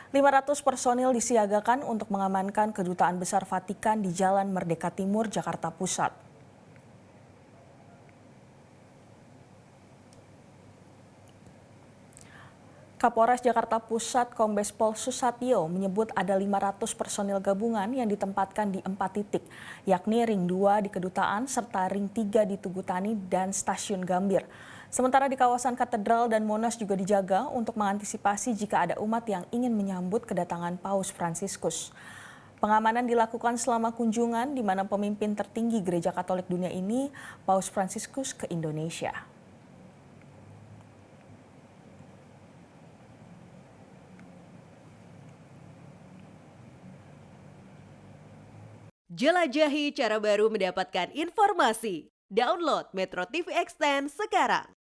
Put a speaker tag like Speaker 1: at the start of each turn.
Speaker 1: 500 personil disiagakan untuk mengamankan Kedutaan Besar Vatikan di Jalan Merdeka Timur, Jakarta Pusat. Kapolres Jakarta Pusat Kombes Pol Susatyo menyebut ada 500 personil gabungan yang ditempatkan di 4 titik, yakni Ring 2 di Kedutaan serta Ring 3 di Tugutani dan Stasiun Gambir. Sementara di kawasan Katedral dan Monas juga dijaga untuk mengantisipasi jika ada umat yang ingin menyambut kedatangan Paus Fransiskus. Pengamanan dilakukan selama kunjungan di mana pemimpin tertinggi Gereja Katolik Dunia ini, Paus Fransiskus, ke Indonesia.
Speaker 2: Jelajahi cara baru mendapatkan informasi. Download Metro TV Extend sekarang.